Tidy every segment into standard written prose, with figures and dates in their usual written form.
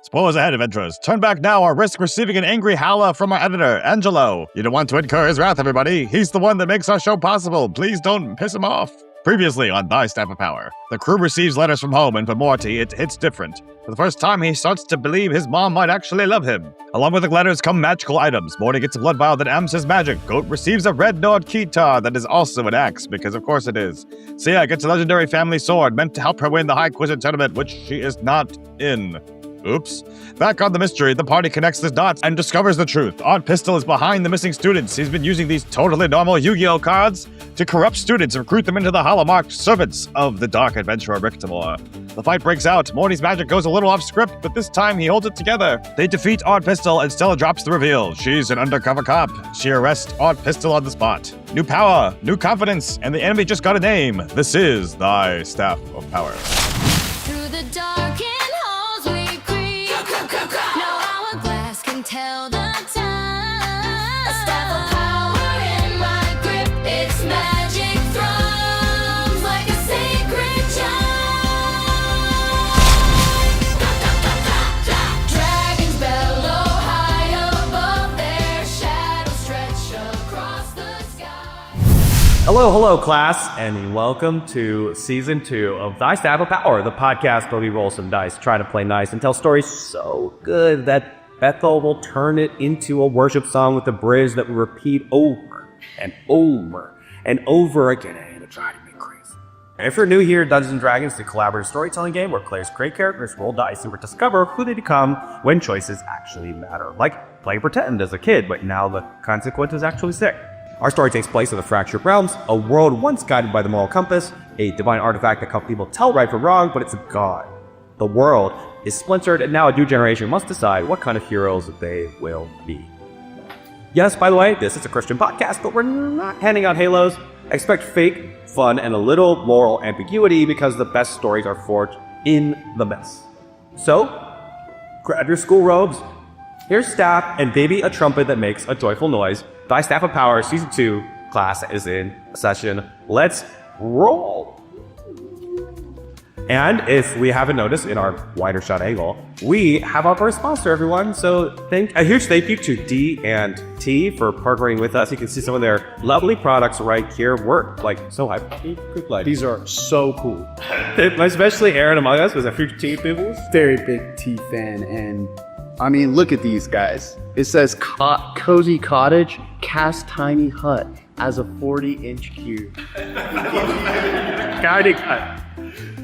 Spoilers ahead, adventurers. Turn back now or risk receiving an angry howler from our editor, Angelo. You don't want to incur his wrath, everybody. He's the one that makes our show possible. Please don't piss him off. Previously on Thy Staff of Power, the crew receives letters from home, and for Morty, it hits different. For the first time, he starts to believe his mom might actually love him. Along with the letters come magical items. Morty gets a blood vial that amps his magic. Goat receives a red Nord keytar that is also an axe, because of course it is. Sia gets a legendary family sword meant to help her win the High Quizzer tournament, which she is not in. Oops. Back on the mystery, the party connects the dots and discovers the truth. Art Pistol is behind the missing students. He's been using these totally normal Yu-Gi-Oh cards to corrupt students and recruit them into the hollow-marked servants of the dark adventurer Rictamore. The fight breaks out. Morty's magic goes a little off script, but this time he holds it together. They defeat Art Pistol and Stella drops the reveal. She's an undercover cop. She arrests Art Pistol on the spot. New power, new confidence, and the enemy just got a name. This is Thy Staff of Power. Through the dark and halls we creep. No hourglass can tell the time. A staff of power in my grip. Its magic thrums like a sacred chime. Dragons bellow high above, their shadows stretch across the sky. Hello, class, and welcome to Season 2 of Thy Staff of Power, the podcast where we roll some dice, try to play nice, and tell stories so good that Bethel will turn it into a worship song with a bridge that we repeat over and over and over again and to try to make crazy. If you're new here, Dungeons & Dragons is a collaborative storytelling game where players create characters, roll dice, and discover who they become when choices actually matter. Like playing pretend as a kid, but now the consequences actually stick. Our story takes place in the Fractured Realms, a world once guided by the moral compass, a divine artifact that helps people tell right from wrong, but it's a god. The world is splintered, and now a new generation must decide what kind of heroes they will be. Yes, by the way, this is a Christian podcast, but we're not handing out halos. Expect fake, fun, and a little moral ambiguity because the best stories are forged in the mess. So, grab your school robes, here's staff, and maybe a trumpet that makes a joyful noise. Thy Staff of Power Season 2 class is in session. Let's roll! And if we haven't noticed in our wider shot angle, we have our first sponsor, everyone. So a huge thank you to D&T for partnering with us. You can see some of their lovely products right here. We're like so hyped. These are so cool. Especially Aaron among us was a huge tea people. Very big tea fan, and I mean, look at these guys. It says Cozy Cottage, Cast Tiny Hut as a 40-inch cube. Tiny hut.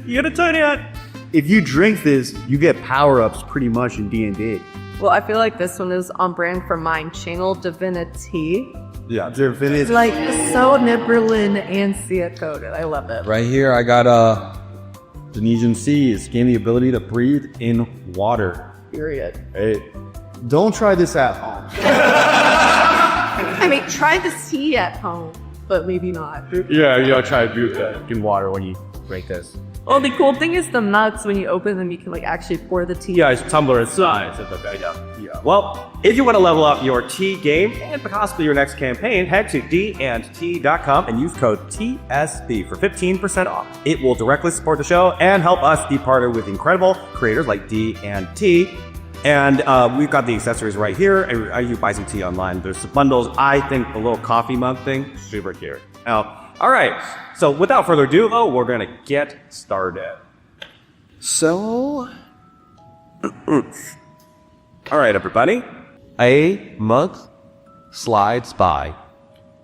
You got a tiny hut. If you drink this, you get power-ups pretty much in D&D. Well, I feel like this one is on brand for mine. Channel Divinity. Yeah, Divinity. Like, so Nibberlin and Sia coded. I love it. Right here, I got Tunisian Seas. Gain the ability to breathe in water. Period. Hey, don't try this at home. I mean, try the tea at home, but maybe not. Yeah, you don't try to do in water when you drink this. Well, the cool thing is the nuts, when you open them, you can like actually pour the tea. Yeah, it's a tumbler inside. Yeah. Well, if you want to level up your tea game and possibly your next campaign, head to dnt.com and use code TSB for 15% off. It will directly support the show and help us be partnered with incredible creators like D&T. And we've got the accessories right here. And you buy some tea online. There's some bundles. I think the little coffee mug thing, super cute. Now, all right. So without further ado, we're going to get started. So, all right, everybody. A month slides by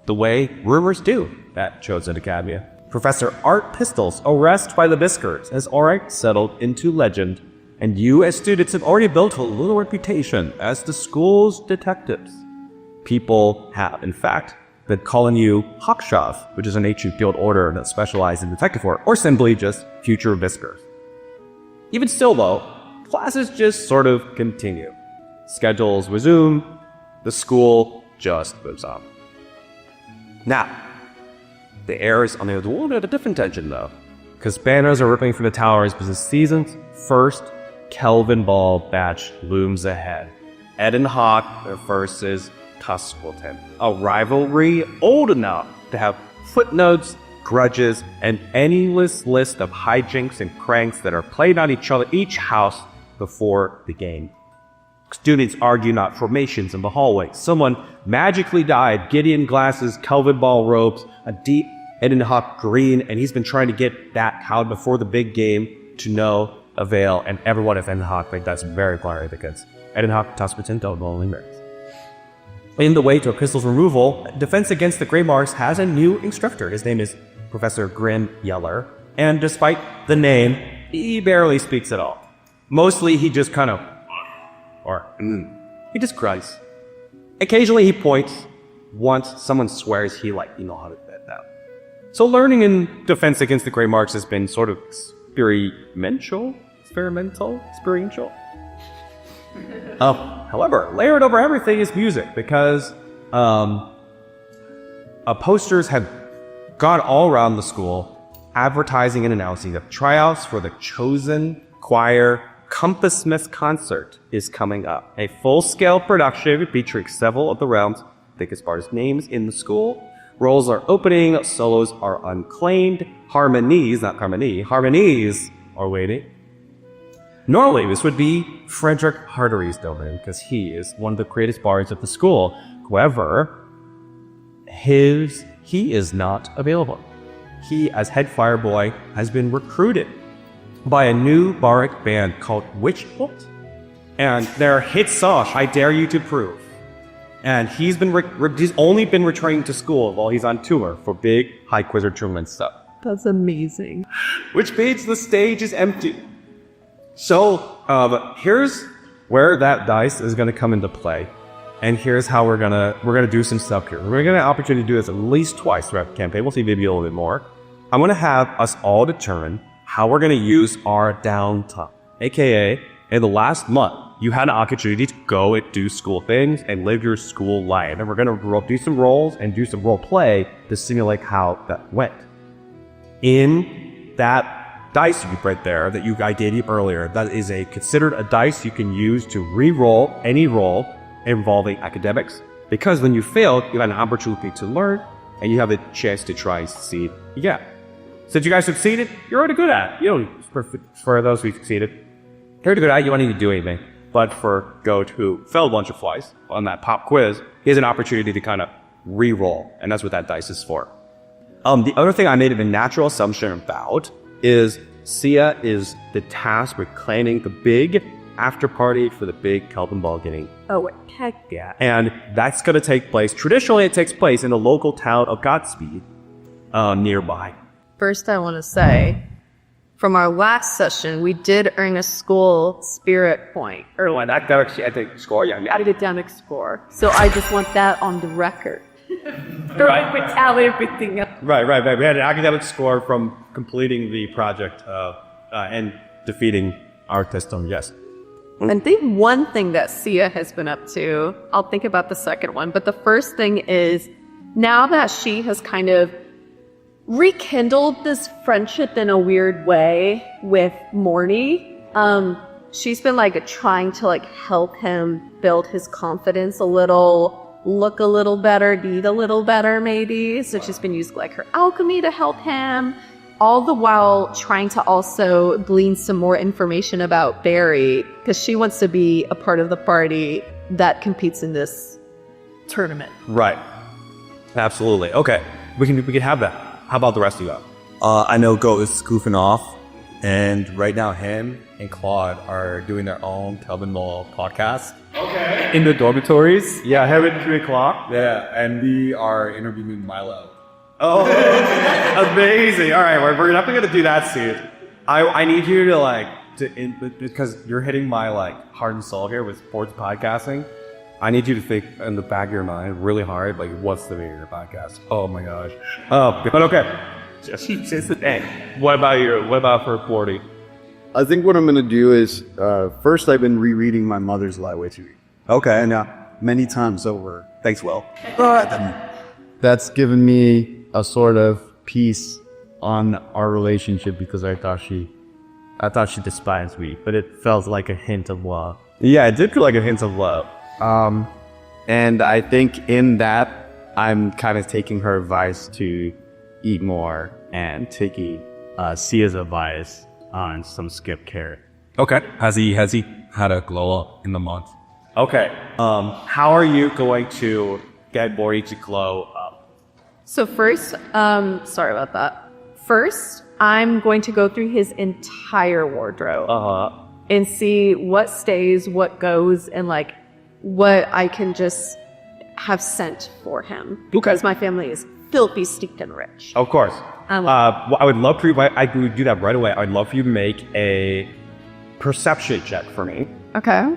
the way rumors do at Chosen Academy. Professor Art Pistol's arrest by the Biskers has already settled into legend, and you as students have already built a little reputation as the school's detectives. People have, in fact, been calling you Hawkshaw, which is an ancient guild order that specializes in detective work, or simply just future Biskers. Even still, though, classes just sort of continue. Schedules resume, the school just moves on. Now, the air is on a little bit of a different tension, though, because banners are ripping from the towers because the season's first Kelvin Ball batch looms ahead. Ed and Hawk versus Tuskleton, a rivalry old enough to have footnotes, grudges, and endless list of hijinks and cranks that are played on each house before the game. Students argue about formations in the hallway. Someone magically died. Gideon glasses, Kelvin ball ropes, a deep Edenhawk green, and he's been trying to get that out before the big game to no avail. And everyone at Edenhawk like that's very blurry because Edenhawk Tasperton don't only merits. In the way to a crystal's removal, Defense Against the Grey Marks has a new instructor. His name is Professor Grim Yeller, and despite the name, he barely speaks at all. Mostly he just kind of he just grunts. Occasionally he points once someone swears he know how to bet that. So learning in Defense Against the Grey Marks has been sort of experiential. However, layered over everything is music because posters have gone all around the school advertising and announcing that tryouts for the Chosen Choir Compass Smith concert is coming up. A full-scale production featuring several of the realm's biggest artists' names in the school. Roles are opening, solos are unclaimed, harmonies are waiting. Normally, this would be Frederick Hartery's domain because he is one of the greatest bards of the school. However, he is not available. He, as head fireboy, has been recruited by a new bardic band called Witch Bolt, and their hit song, I Dare You to Prove. And he's only been returning to school while he's on tour for big High Quizzer tournament stuff. That's amazing. Which means the stage is empty. So, here's where that dice is gonna come into play. And here's how we're gonna do some stuff here. We're gonna have an opportunity to do this at least twice throughout the campaign. We'll see maybe a little bit more. I'm gonna have us all determine how we're gonna use our downtime. AKA, in the last month, you had an opportunity to go and do school things and live your school life. And we're gonna do some roles and do some role play to simulate how that went. In that dice you right there that I gave you earlier, that is considered a dice you can use to re-roll any role involving academics. Because when you failed, you had an opportunity to learn and you have a chance to try and succeed again. Since you guys succeeded, you're already good at it. For those who succeeded, you're already good at it, you don't need to do anything. But for Goat, who failed a bunch of twice on that pop quiz, he has an opportunity to kind of re-roll, and that's what that dice is for. The other thing I made a natural assumption about is Sia is the task with planning the big after party for the big Kelvin ball getting. Oh, heck yeah. And that's going to take place, traditionally it takes place in the local town of Godspeed, nearby. First, I want to say, from our last session, we did earn a school spirit point. Or when that got I think score, yeah. Added it down to score. So I just want that on the record. Right. We tally everything up. Right. We had an academic score from completing the project and defeating our system, yes. I think one thing that Sia has been up to, I'll think about the second one, but the first thing is, now that she has kind of rekindled this friendship in a weird way with Morty, she's been trying to help him build his confidence a little, look a little better, eat a little better maybe. So she's been using her alchemy to help him, all the while trying to also glean some more information about Barry, because she wants to be a part of the party that competes in this tournament. Right. Absolutely. Okay. We can have that. How about the rest of you? I know Goat is goofing off, and right now him and Claude are doing their own Kelvin Mall podcast. Okay. In the dormitories? Yeah, having 3 o'clock. Yeah, and we are interviewing Milo. Oh, amazing. All right, we're definitely going to do that soon. I need you to because you're hitting my heart and soul here with sports podcasting. I need you to think in the back of your mind really hard, what's the name of your podcast? Oh my gosh. Oh, but okay. Just the thing. What about you? What about for Morty? I think what I'm going to do is, first I've been rereading my mother's Lie Way to Me. Okay. And many times over. Thanks, Will. That's given me a sort of peace on our relationship because I thought she despised me, but it felt like a hint of love. Yeah, it did feel like a hint of love. And I think in that, I'm kind of taking her advice to eat more and taking Sia's advice on some skip carrot. Okay. Has he had a glow up in the month? Okay. How are you going to get Morty to glow up? So first, sorry about that. First, I'm going to go through his entire wardrobe and see what stays, what goes, and like what I can just have sent for him. Because my family is filthy, stinking rich. Of course. I would love for you. I would do that right away. I'd love for you to make a perception check for me. Okay.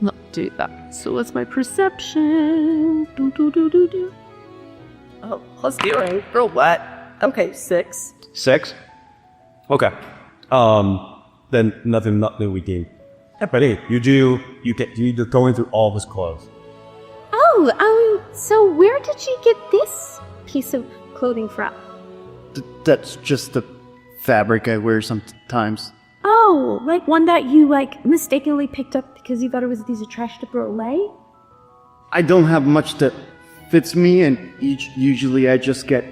Let's do that. So what's my perception? Oh, plus 0. Girl, what? Okay, 6. 6. Okay. Then nothing we do. Yeah, but hey, you going through all of his clothes. Oh, so where did you get this piece of clothing from? That's just the fabric I wear sometimes. Oh, like one that you, like, mistakenly picked up because you thought it was a piece of trash to throw away? I don't have much that fits me, and usually I just get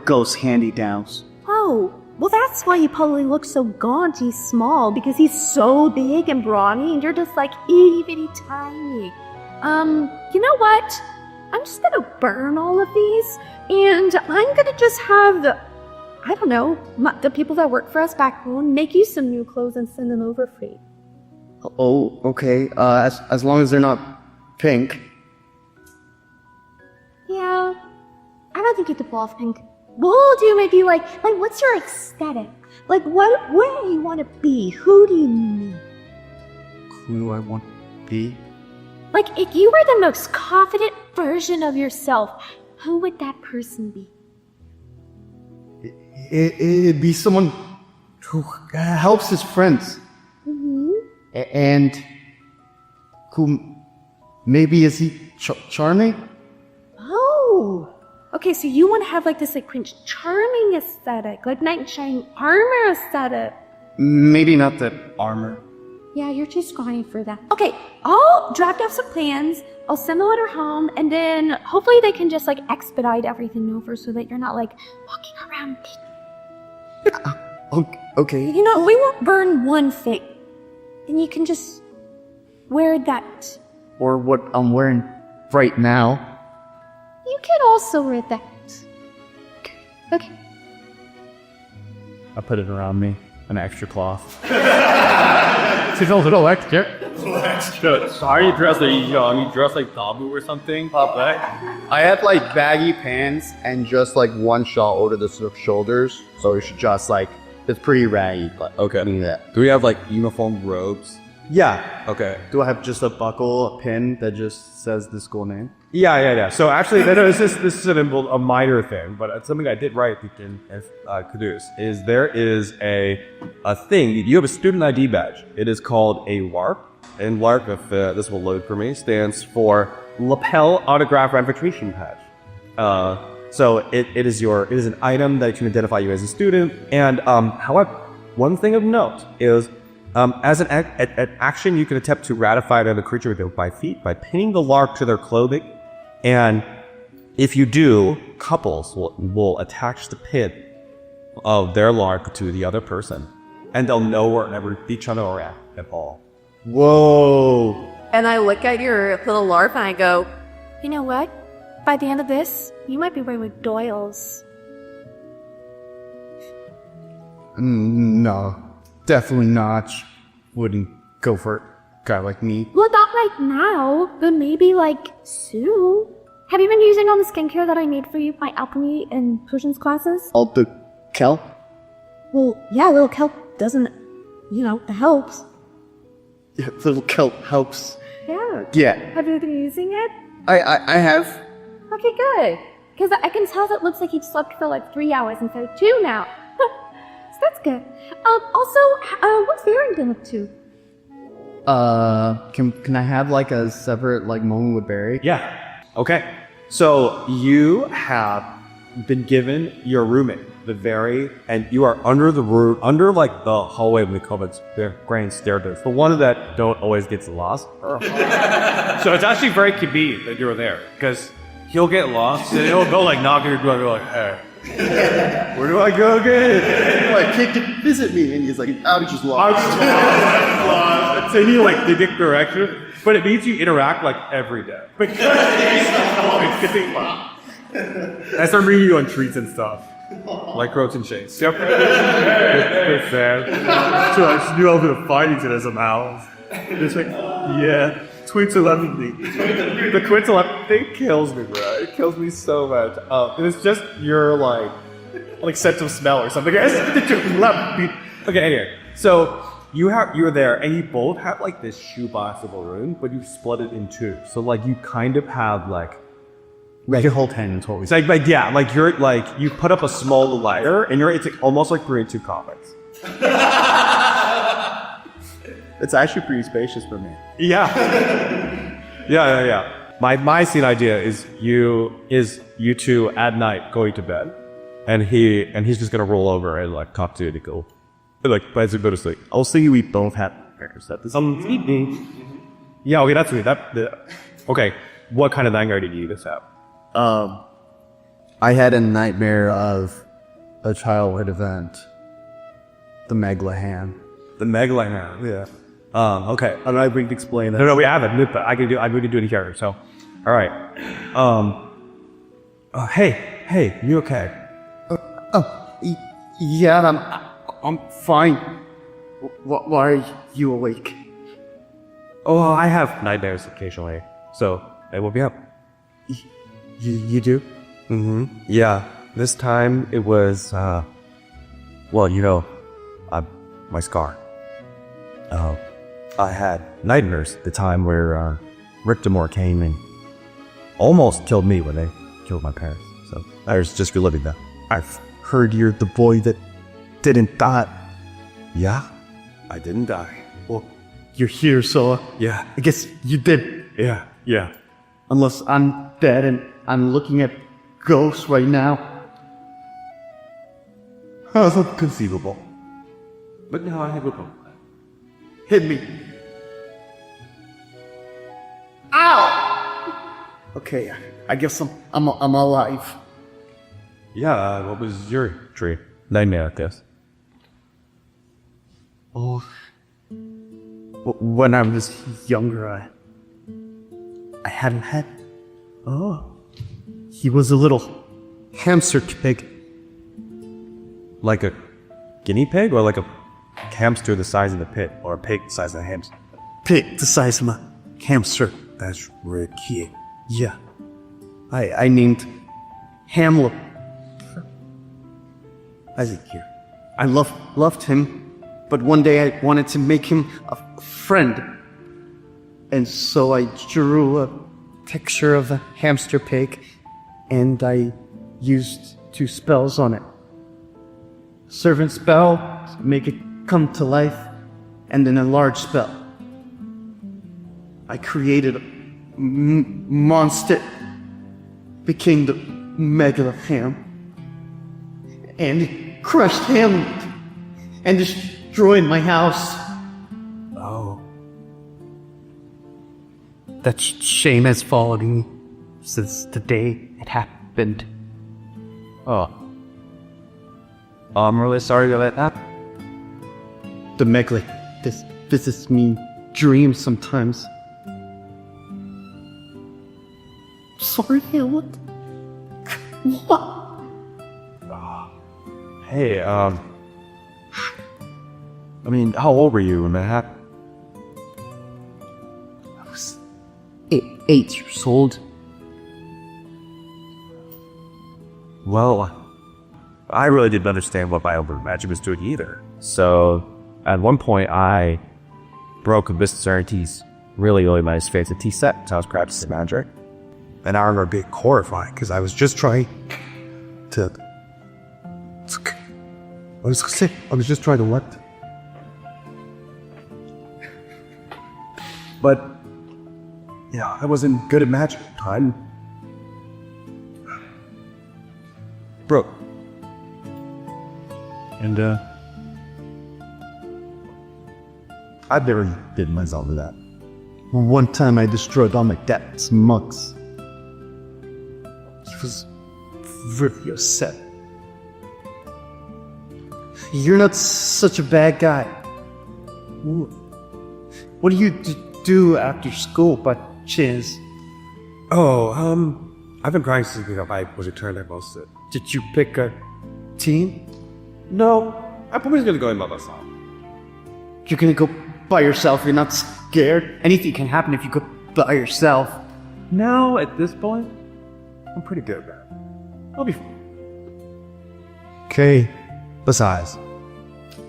ghost hand-me-downs. Oh, well that's why you probably look so gaunt, he's small, because he's so big and brawny, and you're just like itty-bitty tiny. You know what? I'm just gonna burn all of these, and I'm gonna just have, I don't know, the people that work for us back home make you some new clothes and send them over for you. Oh, okay. As long as they're not pink. Yeah, I don't think you have to pull off pink. We'll do maybe like what's your aesthetic? Like where do you want to be? Who do you mean? Who do I want to be? Like, if you were the most confident version of yourself, who would that person be? It'd be someone who helps his friends. Mm-hmm. And who maybe is he charming? Oh! Okay, so you want to have like this like Prince Charming aesthetic, like knight in shining armor aesthetic. Maybe not the armor. Yeah, you're too scrawny for that. Okay, I'll draft out some plans, I'll send the letter home, and then hopefully they can just like expedite everything over so that you're not like walking around. Okay. You know, we won't burn one thing. And you can just wear that. Or what I'm wearing right now. You can also wear that. Okay. I put it around me, an extra cloth. She's a little extra. Sorry, you dress like young. You dress like Dabu or something. Pop back. I had like baggy pants and just like one shawl over the shoulders, so it should just like it's pretty raggy. But Okay. I mean that. Do we have like uniform robes? Yeah. Okay. Do I have just a buckle, a pin that just says the school name? Yeah. So actually, this is a minor thing, but it's something I did write in Caduce, is there is a thing. You have a student ID badge. It is called a LARP. And LARP, if this will load for me, stands for Lapel Autograph Registration Badge. So it is an item that can identify you as a student. And however, one thing of note is as an action, you can attempt to ratify another creature within 5 feet by pinning the LARP to their clothing. And if you do, couples will attach the pin of their LARP to the other person. And they'll know wherever each other are at all. Whoa! And I look at your little LARP and I go, You know what? By the end of this, you might be wearing Doyle's. No, definitely not. Wouldn't go for a guy like me. Well, not right now, but maybe like soon. Have you been using all the skincare that I made for you, my alchemy and potions classes? All the kelp? Well, yeah, little kelp doesn't, it helps. Yeah, little kelp helps. Yeah. Yeah, Have you been using it? I have. Okay, good. Because I can tell that it looks like you slept for like 3 hours instead of 2 now. So that's good. Also, what's Varing been up to? Can I have like a separate like moment with Barry? Yeah. Okay. So you have been given your roommate, and you are under like the hallway of the cupboards, their grand staircase. The one that don't always gets lost. So it's actually very convenient that you're there, because he'll get lost and he'll go like knock on your door and be like, hey. Where do I go again? Like, kicked it, visit me, and he's like, "How did you just lost?" So you need like the dick direction, but it means you interact like every day. Because I start bringing you on treats and stuff. Like protein shakes. Yep. It's sad. So I just knew I was gonna fight each other somehow. It's like, yeah, twin telepathy. The twin telepathy kills me, bro. It kills me so much. It's just your like sense of smell or something. Okay, anyway. So you were there, and you both have like this shoebox of a room, but you split it in two. So like you kind of have like. We can hold hands while we It's like yeah, like you're like you put up a small layer, and it's like, almost like we're in two comics. It's actually pretty spacious for me. Yeah. Yeah. My scene idea is you two at night going to bed, and he's just gonna roll over and like talk to you to go, like as we go to sleep. I was thinking we both had nightmares at this evening. Yeah, okay, that's sweet. Okay. What kind of nightmare did you just have? I had a nightmare of a childhood event. The Megla hand. The Megalite, yeah. Okay. I'm not going to explain that. No, we haven't. But I'm going to do it here. So, all right. Hey, you okay? Yeah, I'm fine. Why are you awake? Oh, I have nightmares occasionally, so it will be up. You do? Mm-hmm. Yeah. This time it was, my scar. I had nightmares the time where Rick Demore came and almost killed me when they killed my parents. So I was just reliving that. I've heard you're the boy that didn't die. Yeah, I didn't die. Well, you're here, so Yeah, I guess you did. yeah. Unless I'm dead and I'm looking at ghosts right now. That's inconceivable. But now I have a problem. Hit me. Ow! Okay, I guess I'm alive. Yeah, what was your dream? Nightmare, I guess. Oh, when I was younger, I had a pet. Oh, he was a little hamster pig. Like a guinea pig, or like a hamster the size of the pit, or a pig the size of the hamster? Pig the size of a hamster. That's really cute. Yeah. I named Hamlet. Isaac here. I loved him, but one day I wanted to make him a friend. And so I drew a picture of a hamster pig, and I used 2 spells on it. Servant spell, to make it come to life, and then a large spell. I created a monster, became the Mega Ham, and it crushed him and destroyed my house. Oh. That shame has followed me since the day it happened. Oh. I'm really sorry about that. The Megli, this visits me dreams sometimes. Sorry, what? What? Hey, I mean, how old were you when that happened? I was 8 years old. Well, I really didn't understand what Bioware Magic was doing either. So, at one point, I broke Mr. Sarati's really nice face at T-set, so I was practicing magic. And I remember being horrified, because I was just trying to... I was just trying to what? But, yeah, I wasn't good at magic at the time. Broke. And, I never did myself to that. One time I destroyed all my dad's mugs. He was really upset. You're not such a bad guy. What do you do after school, by chance? Oh, I've been practicing since I was returned at most of it. Did you pick a team? No, I'm probably gonna go in by myself. You're gonna go by yourself, you're not scared? Anything can happen if you go by yourself. Now, at this point, I'm pretty good, man. I'll be fine. Okay. Besides,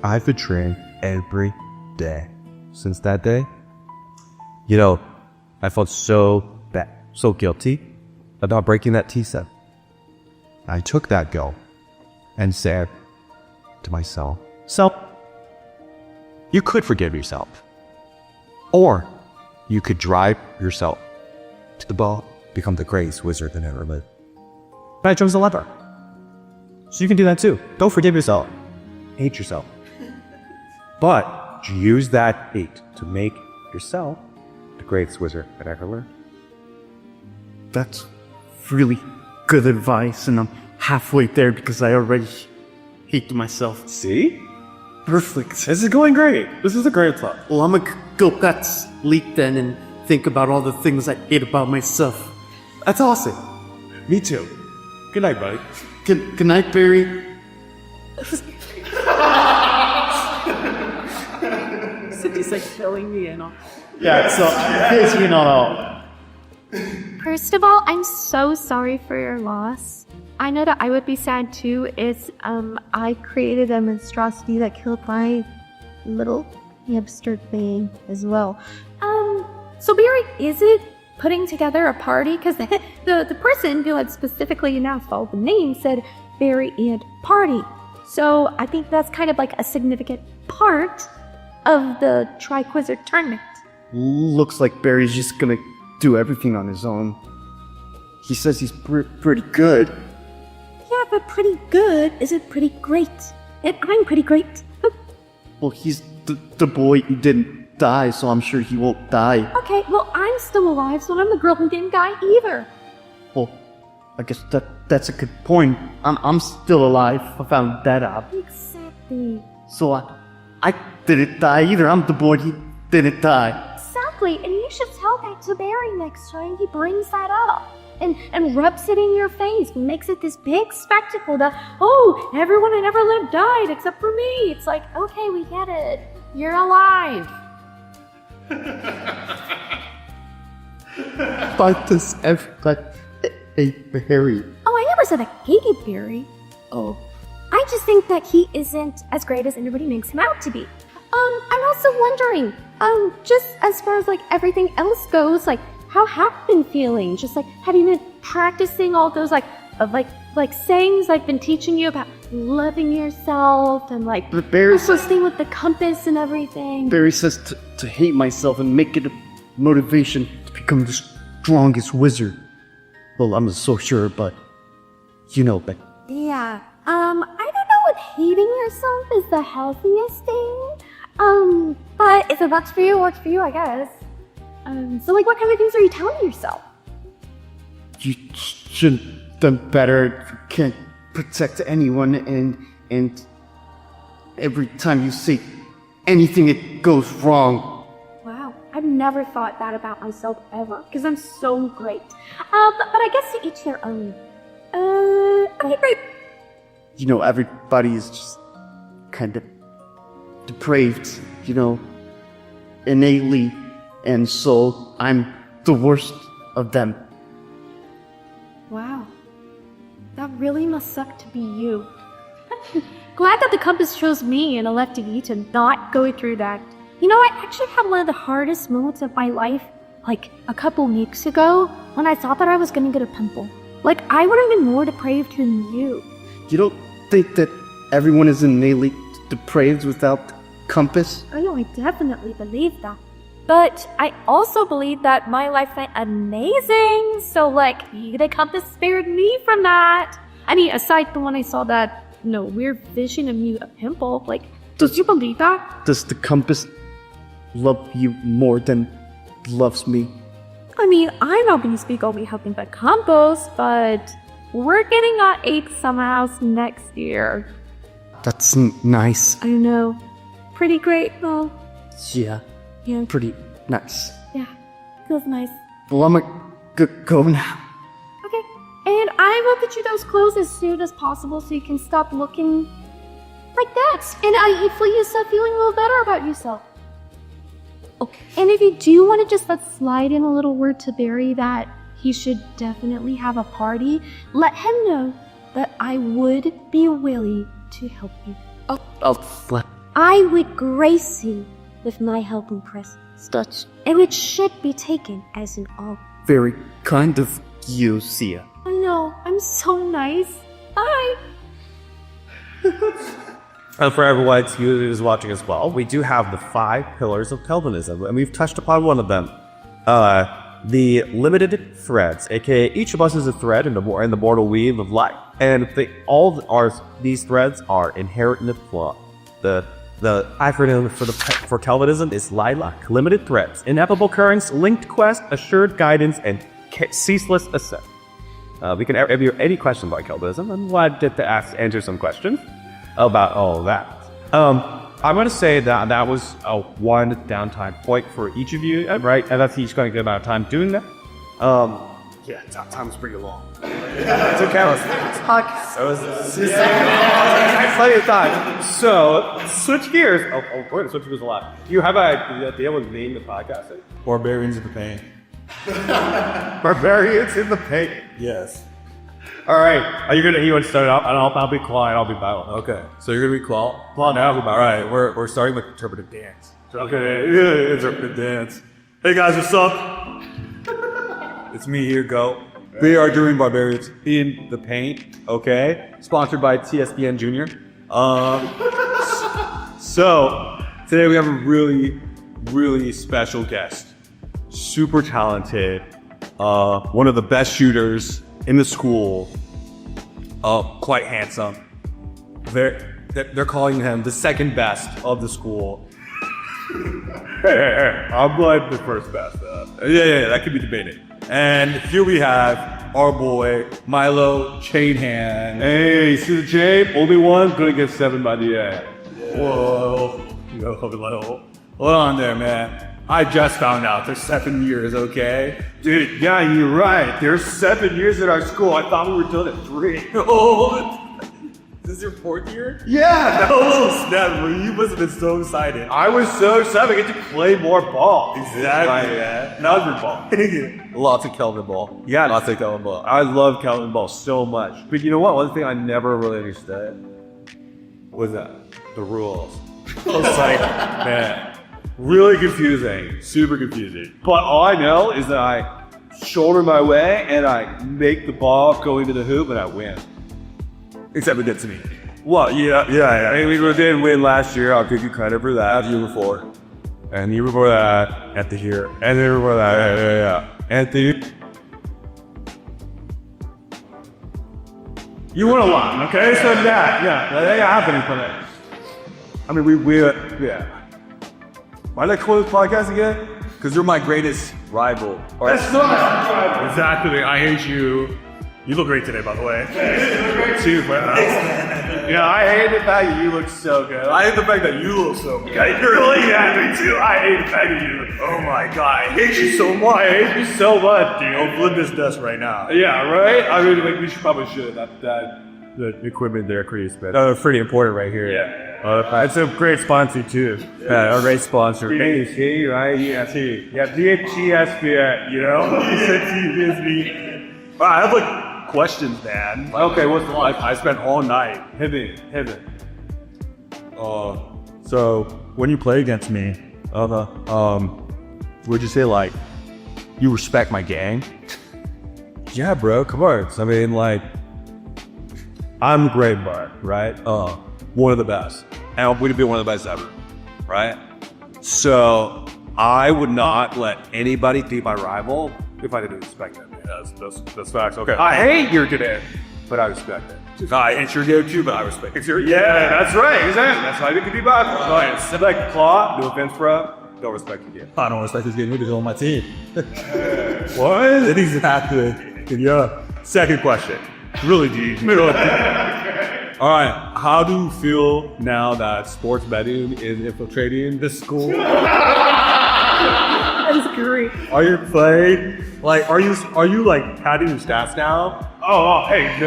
I've been training every day. Since that day, I felt so bad, so guilty about breaking that T7. I took that goal and said to myself, you could forgive yourself. Or you could drive yourself to the ball, become the greatest wizard that ever lived. But I chose the lever. So you can do that too. Don't forgive yourself. Hate yourself. But use that hate to make yourself the greatest wizard that ever lived. That's really good advice, and I'm halfway there because I already hate myself. See? Perfect. This is going great. This is a great thought. Well, I'm gonna go got sleep then and think about all the things I hate about myself. That's awesome. Me too. Good night, buddy. Good night, Barry. Cindy's like filling me in on. Yeah, so it's you know. First of all, I'm so sorry for your loss. I know that I would be sad too. I created a monstrosity that killed my little hamster thing as well. So Barry, is it putting together a party? Because the person who had specifically announced all the names said Barry and party. So I think that's kind of like a significant part of the Triquizard tournament. Looks like Barry's just gonna do everything on his own. He says he's pretty good. Yeah, but pretty good isn't pretty great. And I'm pretty great. Well, he's the boy who didn't die, so I'm sure he won't die. Okay, well, I'm still alive, so I'm the girl who didn't die either. Well, I guess that's a good point. I'm still alive. I found that out. Exactly. So I didn't die either. I'm the boy who didn't die. Exactly, and you should tell that to Barry next time he brings that up. And rubs it in your face, makes it this big spectacle that, oh, everyone that ever lived died except for me. It's like, okay, we get it. You're alive. But does everybody Barry? Oh, I never said I hated Barry. Oh. I just think that he isn't as great as everybody makes him out to be. I'm also wondering, just as far as like everything else goes, like how have you been feeling? Just like have you been practicing all those like sayings I've been teaching you about loving yourself and like But Barry also says, staying with the compass and everything? Barry says to hate myself and make it a motivation to become the strongest wizard. Well, I'm not so sure, but you know, but Yeah. I don't know if hating yourself is the healthiest thing. But if it works for you, it works for you, I guess. So like what kind of things are you telling yourself? you should have done better. You can't protect anyone, and every time you say anything, it goes wrong. Wow, I've never thought that about myself ever, because I'm so great. But I guess to each their own. Okay, great. You know, everybody is just kind of depraved, you know, innately, and so I'm the worst of them. Wow, that really must suck to be you. Glad that the compass chose me and elected you to not go through that. You know, I actually had one of the hardest moments of my life, like a couple weeks ago, when I thought that I was gonna get a pimple. Like, I would have been more depraved than you. You don't think that everyone is innately depraved without the compass? I know, I definitely believe that. But I also believe that my life went amazing, so like, the compass spared me from that. I mean, aside from when I saw that, weird vision of you, a pimple, like, does you believe that? Does the compass love you more than it loves me? I mean, I'm hoping you speak only helping the compos, but we're getting our 8th summer house next year. That's nice. I know. Pretty great, though. Yeah, Yeah, pretty nice. yeah. Feels nice. Well, I'm go now. Okay. And I will get you those clothes as soon as possible so you can stop looking like that. And hopefully you start feeling a little better about yourself. Okay. And if you do want to just slide in a little word to Barry that he should definitely have a party, let him know that I would be willing to help you. I'll flip. I would grace you with my helping presence, and which should be taken as an all. Very kind of you, Sia. No, I'm so nice. Bye. And for everyone who is watching as well, we do have the 5 pillars of Calvinism, and we've touched upon one of them. The limited threads, aka each of us is a thread in the mortal weave of life, and these threads are inherent in the flaw. The acronym for Calvinism is LILAC, limited threads, ineffable currents, linked quest, assured guidance, and ceaseless ascent. We can have any question about Calvinism, and we'll get to answer some questions about all of that. I'm going to say that was one downtime point for each of you, right? And that's each going to get amount of time doing that. Yeah, time was pretty long. It's okay. Talk. Plenty of time. So, switch gears. We're going to switch gears a lot. Do you have an idea what name the podcast is? Barbarians of the Pain. Barbarians in the Paint. Yes. All right. You want to start out? I'll be quiet. I'll be violent. Okay. So you're gonna be Claw? Claw now. All right. We're starting with interpretive dance. Okay. Yeah, interpretive dance. Hey guys, what's up? It's me here, Go. We are doing Barbarians in the Paint, okay? Sponsored by TSBN Jr. So, today we have a really, really special guest. Super talented. One of the best shooters in the school. Quite handsome. They're calling him the second best of the school. Hey. I'm like the first best. Yeah, that could be debated. And here we have our boy, Milo Chainhand. Hey, see the chain? Only one, gonna get 7 by the end. Whoa. Hold on there, man. I just found out there's 7 years, okay? Dude, yeah, you're right. There's 7 years at our school. I thought we were done at 3. Oh, this is your 4th year? Yeah, Oh, snap, bro. You must have been so excited. I was so excited. I get to play more ball. Exactly, man. Another ball. Lots of Kelvin ball. Yeah, Lots of Kelvin ball. I love Calvin ball so much. But you know what? One thing I never really understood was that the rules. I was like, man, really confusing. Super confusing. But all I know is that I shoulder my way and I make the ball go into the hoop and I win. Except it did to me. Well, yeah. I mean, we didn't win last year. I'll give you credit for that. The year before. And the year before that, at the year. And the year before that, yeah. And the... You won a lot, okay? So that happening for that. I mean, yeah. Why did I call this podcast again? Because you're my greatest rival. That's not exactly. I hate you. You look great today, by the way. You look great too, but yeah, I hate the fact that you look so good. I hate the fact that you look so good. Yeah, really? Yeah, me too. I hate the fact that you look. Oh my god, I hate you so much. I hate you so much, dude. I'll flip this desk right now. Yeah, right? I mean, like, we probably should. The equipment there, pretty important right here. Yeah. It's a great sponsor too. A great sponsor. AEC, right? ESC. Yeah, DHGS, you know? Wow, I have like questions, man. Okay, what's the life? I spent all night hitting. So when you play against me, would you say like you respect my game? Yeah, bro, come on. I mean, like, I'm great, Bart, right? One of the best, and we'd be one of the best ever, right? So I would not let anybody be my rival if I didn't respect them. That's facts. Okay. I hate your today, but I respect it. I hate your game too, but I respect it. Yeah, that's right. Exactly. That's how you can be bad. Right. Sit like Claw. No offense, bro. Don't respect the game. I don't respect this game. He's on my team. What? Exactly. Yeah. Second question. Really deep. All All right. How do you feel now that sports betting is infiltrating the school? That is great. Are you playing? Like, are you like padding your stats now? Hey,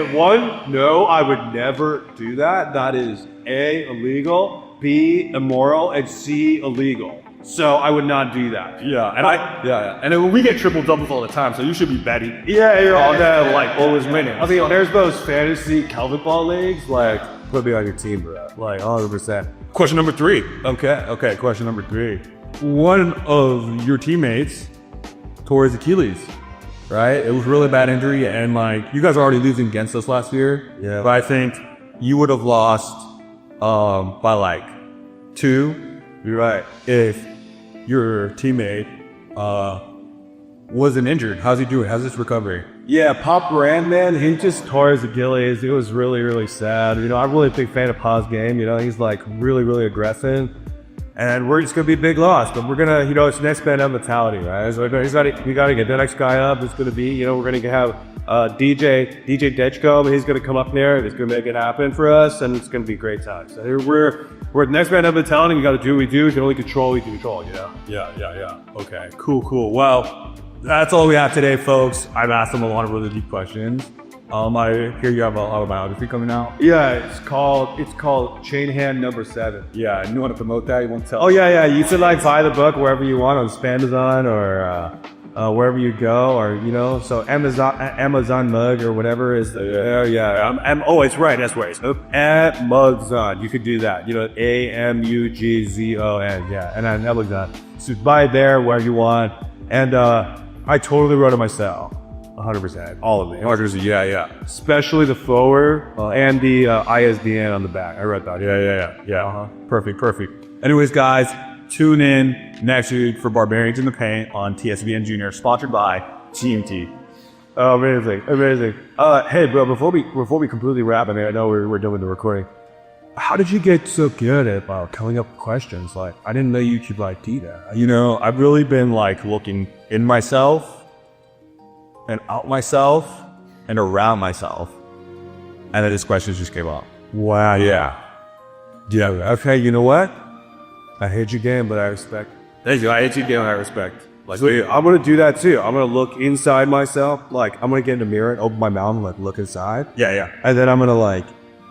no, I would never do that. That is A, illegal, B, immoral, and C, illegal. So I would not do that. Yeah, and and then we get triple doubles all the time, so you should be betting. Yeah, you're all that, like always winning. I think there's those fantasy Kelvin ball leagues, like put me on your team, bro. Like 100%. Question number 3. Okay. Question number 3. One of your teammates tore his Achilles, right? It was a really bad injury, and like you guys are already losing against us last year. Yeah. But I think you would have lost by like 2. You're right. If your teammate wasn't injured, how's he doing? How's his recovery? Yeah, Pop Rand, man, he just tore his Achilles. It was really, really sad. You know, I'm really a big fan of Pa's game. You know, he's like really, really aggressive. And we're just gonna be a big loss, but we're gonna, you know, it's next man up mentality, right? So we gotta get the next guy up. It's gonna be, you know, we're gonna have DJ Dechko, and he's gonna come up there and he's gonna make it happen for us, and it's gonna be a great time. So we're the next man up mentality. We gotta do what we do. We can only control what we can control, you know? Yeah. Okay, cool. Well, that's all we have today, folks. I've asked them a lot of really deep questions. I hear you have a autobiography coming out. Yeah, it's called Chain Hand Number 7. Yeah, you want to promote that? You want to tell? Oh yeah. You can like buy the book wherever you want on Spamazon or wherever you go, or you know, so Amazon mug or whatever is. It's right. That's right. Amazon. You could do that. You know, AMUGZON. Yeah, and then Amazon. So buy it there where you want. And I totally wrote it myself. 100%. All of it. Yeah. Especially the forward and the ISBN on the back. I read that. Yeah. Perfect. Anyways, guys, tune in next week for Barbarians in the Paint on TSBN Junior, sponsored by TMT. Oh, amazing. Hey, bro, before we completely wrap, I mean, I know we're doing the recording. How did you get so good at coming up with questions? Like, I didn't know you could like do that. You know, I've really been like looking in myself and out myself and around myself, and then this question just came up. Wow. Yeah. Okay. You know what? I hate your game, but I respect. Thank you. I hate your game, I respect. Like, so, I'm gonna do that too. I'm gonna look inside myself. Like, I'm gonna get in the mirror and open my mouth and like look inside. Yeah. And then I'm gonna like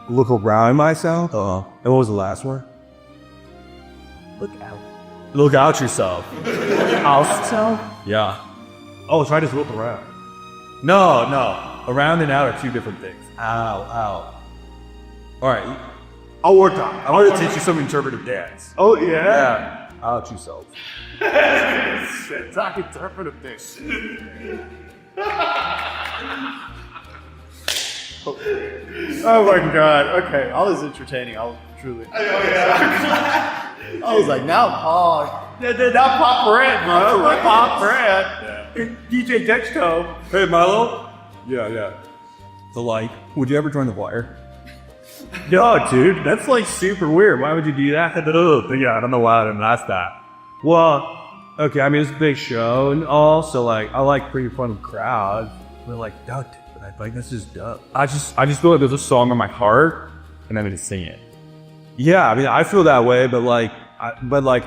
look around myself. And what was the last one? Look out. Look out yourself. Out yourself? Yeah. Oh, so I just look around. No. Around and out are two different things. Ow. All right. I'll work on it. I want to teach you some interpretive dance. Oh, yeah? Yeah. Out yourself. Talk interpretive dance. Oh my god. Okay, all this entertaining. I'll truly. I was like, now Paul. Now Pop Red, bro. Like Pop Red. DJ Dexto. Hey, Milo. Yeah. So, like, would you ever join the Wire? No, dude, that's like super weird. Why would you do that? Yeah, I don't know why I didn't ask that. Well, okay, I mean, it's a big show and all, so like, I like pretty fun crowd. We're like, no, dude, like, this is dope. I just feel like there's a song in my heart, and I'm gonna sing it. Yeah, I mean, I feel that way, but like,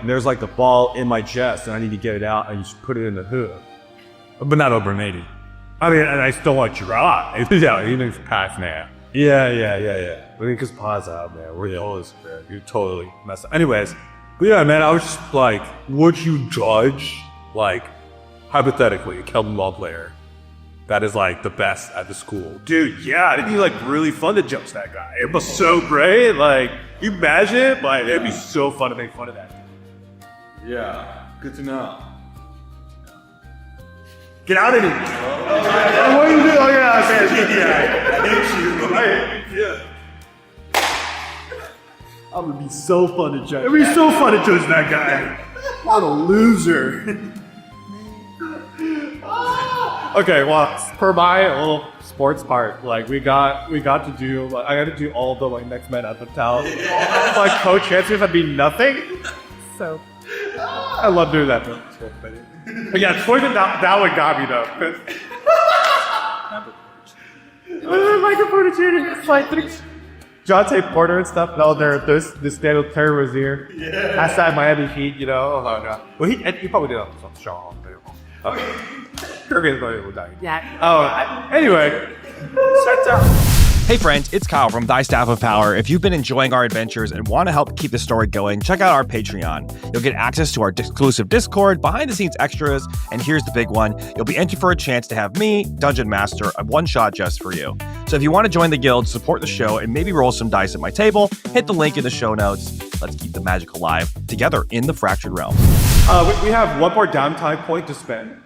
there's like the ball in my chest, and I need to get it out, and you just put it in the hood. But not over 80. I mean, and I still want your eye. Yeah, even if it's past now. Yeah. I mean, because pause out, man. We're always, man. You totally messed up. Anyways, but yeah, man, I was just like, would you judge, like, hypothetically, a Kelvin ball player that is like the best at the school? Dude, yeah, it'd be like really fun to judge that guy. It was so great. Like, you imagine? Like, it'd be so fun to make fun of that dude. Yeah, good to know. Get out of here! What are you doing? Oh, yeah, I hate you. I'm gonna be so fun to judge. It'd be so fun to judge that guy. What a loser. Okay, well, for my little sports part, like I got to do all the like next men at the town. Like coach chances that'd be nothing. So I love doing that. But yeah, sports that one got me though. Microphone tuning. It's like Jonte Porter and stuff. No, there's this Daniel Terry was here. Yeah. Hashtag Miami Heat, you know. Oh, no. Well, he probably did some show. Okay. Kirby is going to die. Yeah. Oh, anyway. Shut down. Hey friends, it's Kyle from Thy Staff of Power. If you've been enjoying our adventures and want to help keep the story going, check out our Patreon. You'll get access to our exclusive Discord, behind-the-scenes extras, and here's the big one. You'll be entered for a chance to have me, Dungeon Master, a one-shot just for you. So if you want to join the guild, support the show, and maybe roll some dice at my table, hit the link in the show notes. Let's keep the magic alive together in the Fractured Realm. We have one more downtime point to spend.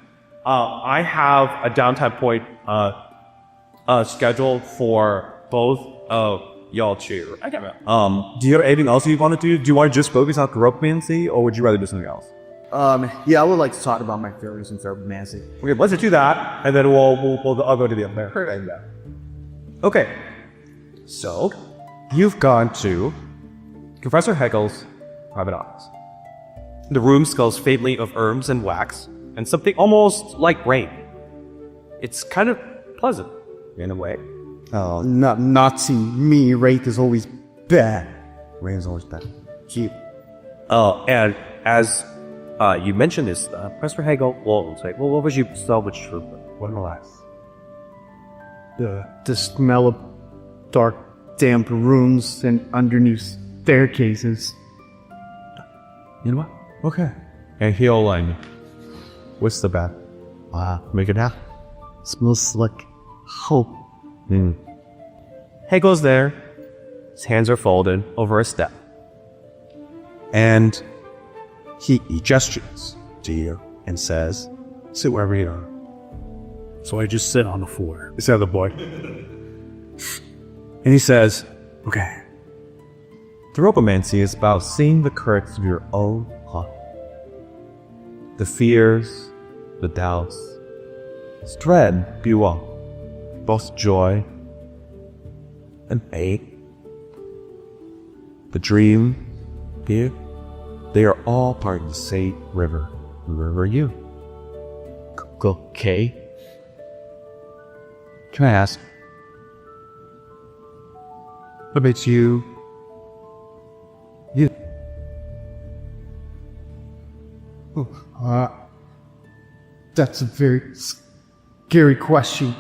I have a downtime point scheduled for both of y'all two. Do you have anything else you want to do? Do you want to just focus on Corruptmancy, or would you rather do something else? Yeah, I would like to talk about my theories in Corruptmancy. Okay, let's just do that, and then I'll go to the other. Perfect. Okay. So, you've gone to Professor Hegel's private office. The room smells faintly of herbs and wax, and something almost like rain. It's kind of pleasant, in a way. Oh, not seeing me. Wraith is always bad. Rain is always bad. Cute. And as you mentioned this, Professor Hegel will say, well, what was you salvaged for? What last? The smell of dark, damp rooms and underneath staircases. You know what? Okay. And he'll what's the bad? Make it happen. Smells like hope. Hegel's there. His hands are folded over a step. And he gestures to you and says, sit wherever you are. So I just sit on the floor. Is that the boy? And he says, okay. Thropomancy is about seeing the cracks of your own heart. The fears, the doubts, the dread you all. Both joy and pain. The dream here, they are all part of the same river. The river you. Okay. Can I ask? What makes you? That's a very scary question.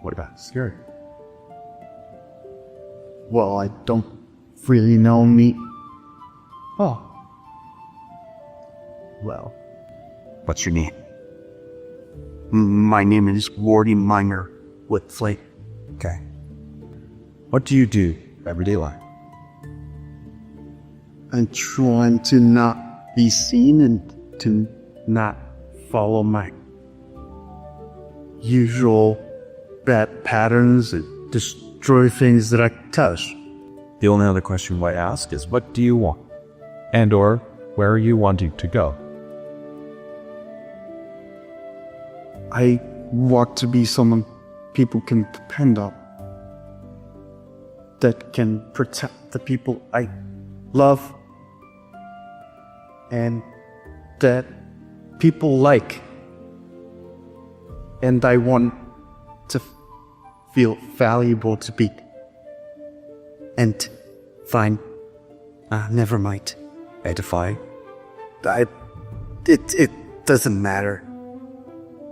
What about scary? Well, I don't really know me. Oh. Well, What's your name? my name is Morty Minor with Flake. Okay. What do you do everyday life? I'm trying to not be seen and to not follow my usual bad patterns and destroy things that I touch. The only other question I ask is, what do you want? And or, where are you wanting to go? I want to be someone people can depend on. That can protect the people I love. And that people like. And I want to feel valuable to be. And fine. Never mind. Edify? It doesn't matter.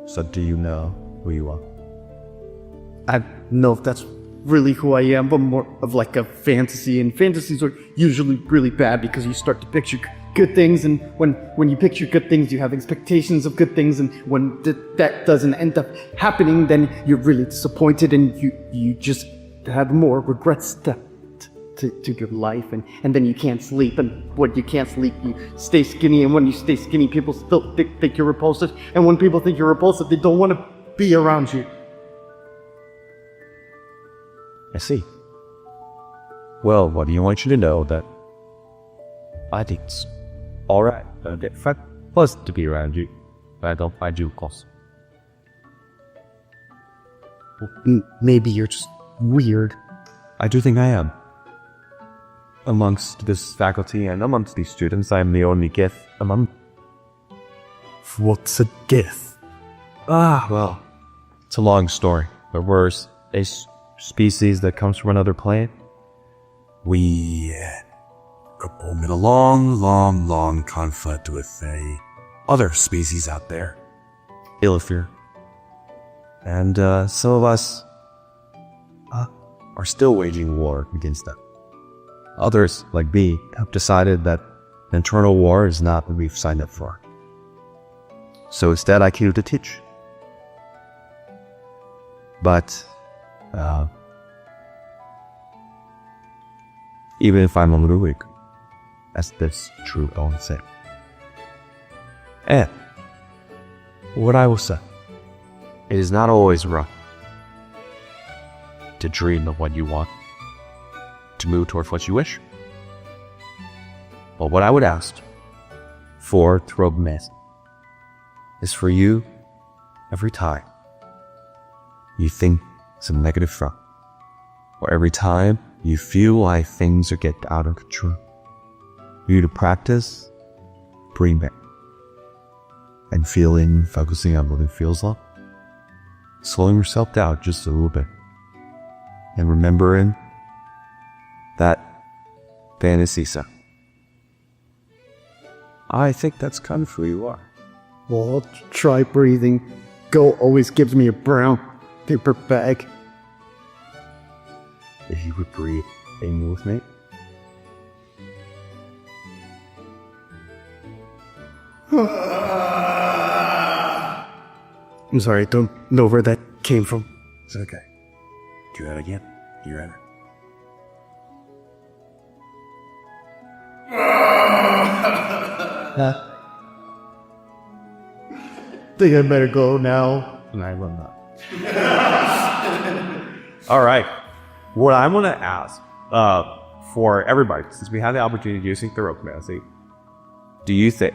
So do you know who you are? I don't know if that's really who I am, but more of like a fantasy. And fantasies are usually really bad because you start to picture good things, and when you picture good things, you have expectations of good things, and when that doesn't end up happening, then you're really disappointed, and you just have more regrets to your life, and then you can't sleep, and when you can't sleep, you stay skinny, and when you stay skinny, people still think you're repulsive, and when people think you're repulsive, they don't want to be around you. I see. Well, what do you want you to know that I think it's alright, in fact, pleasant to be around you, but I don't find you close. Maybe you're just weird. I do think I am. Amongst this faculty and amongst these students, I am the only gift among... What's a gift? Well, it's a long story, but we're a species that comes from another planet? We I'm in a long conflict with a other species out there. Illithir. And some of us are still waging war against them. Others, like B, have decided that an internal war is not what we've signed up for. So instead I came to teach. But even if I'm a little weak, that's true all the same. And what I will say, it is not always wrong to dream of what you want, to move towards what you wish. But what I would ask for prominence is for you, every time you think some negative thought, or every time you feel like things are getting out of control, you to practice breathing back and focusing on what it feels like, slowing yourself down just a little bit, and remembering that fantasy sound. I think that's kind of who you are. Well, I'll try breathing. Go always gives me a brown paper bag. If you would breathe in with me. I'm sorry, I don't know where that came from. It's okay. Do that again. You're in it. Think I better go now. And I will not. All right. What I'm going to ask for everybody, since we have the opportunity of using Theropomancy, do you think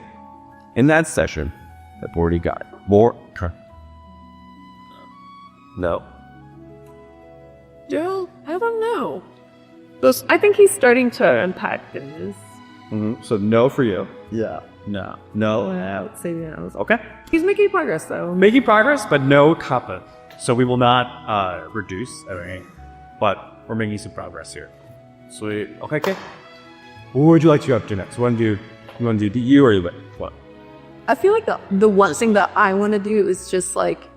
in that session that Morty got more? No. Yeah, I don't know. I think he's starting to unpack things. So no for you. Yeah. No, I would say no. Okay. He's making progress, though. Making progress, but no kappa. So we will not reduce everything, but we're making some progress here. Sweet. Okay. What would you like to go up to next? You want to do you or what? I feel like the one thing that I want to do is just like,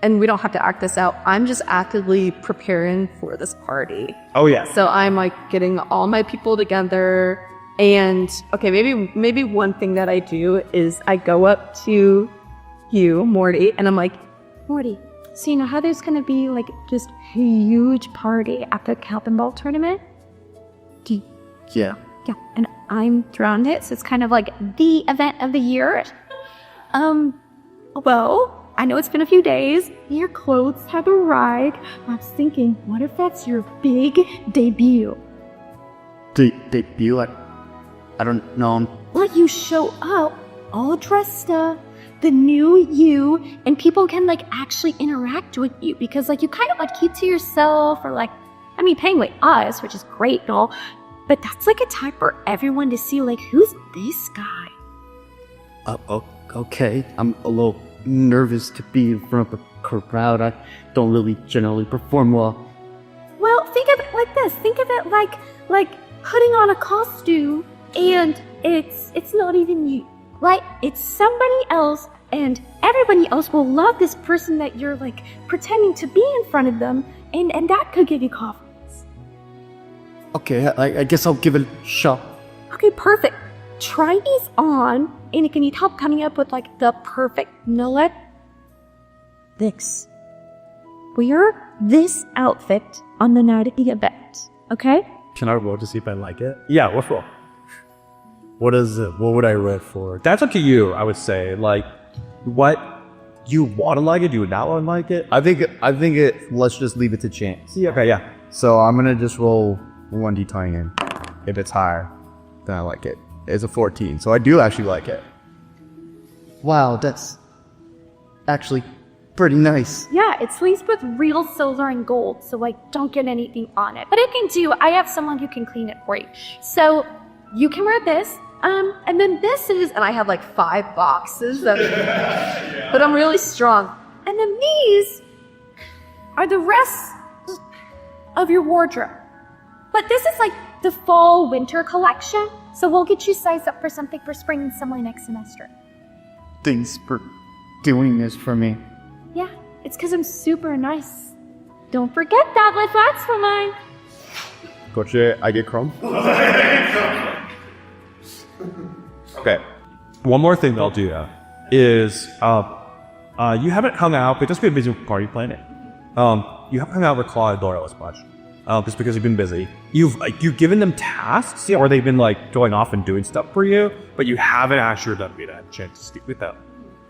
and we don't have to act this out, I'm just actively preparing for this party. Oh yeah. So I'm like getting all my people together. And okay, maybe one thing that I do is I go up to you, Morty, and I'm like, Morty, so you know how there's gonna be like just a huge party at the Cap and Ball tournament? Yeah. Yeah, and I'm throwing it, so it's kind of like the event of the year. Well, I know it's been a few days. Your clothes have arrived. I was thinking, what if that's your big debut? Debut? I don't know. Like you show up all dressed up, the new you, and people can like actually interact with you because like you kind of like keep to yourself or like, I mean, paying with us, which is great and all, but that's like a time for everyone to see like, who's this guy? Okay. I'm a little nervous to be in front of a crowd. I don't really generally perform well. Well, think of it like this. Think of it like putting on a costume and it's not even you. Like, it's somebody else and everybody else will love this person that you're like pretending to be in front of them and that could give you confidence. Okay, I guess I'll give it a shot. Okay, perfect. Try these on and can you help coming up with like the perfect Nillet? This. Wear this outfit on the night of the event, okay? Can I roll to see if I like it? Yeah, let's roll. What is it? What would I roll for? That's up to you, I would say. Like, what you want to like it, you would not want to like it. I think it. Let's just leave it to chance. Yeah, okay, yeah. So I'm gonna just roll 1d20 in. If it's higher, then I like it. It's a 14, so I do actually like it. Wow, that's actually pretty nice. Yeah, it's laced with real silver and gold, so like don't get anything on it. But I have someone who can clean it for you. So you can wear this, and then this is, and I have like 5 boxes of it, but I'm really strong. And then these are the rest of your wardrobe. But this is like the fall-winter collection, so we'll get you sized up for something for spring and summer next semester. Thanks for doing this for me. Yeah, it's because I'm super nice. Don't forget that lip wax for mine. Coche, I get chrome. Okay. One more thing that I'll do is you haven't hung out, but just been busy with party planning. You haven't hung out with Claude and Doyle as much. Just because you've been busy. You've given them tasks, or they've been like going off and doing stuff for you, but you haven't actually had a chance to speak with them.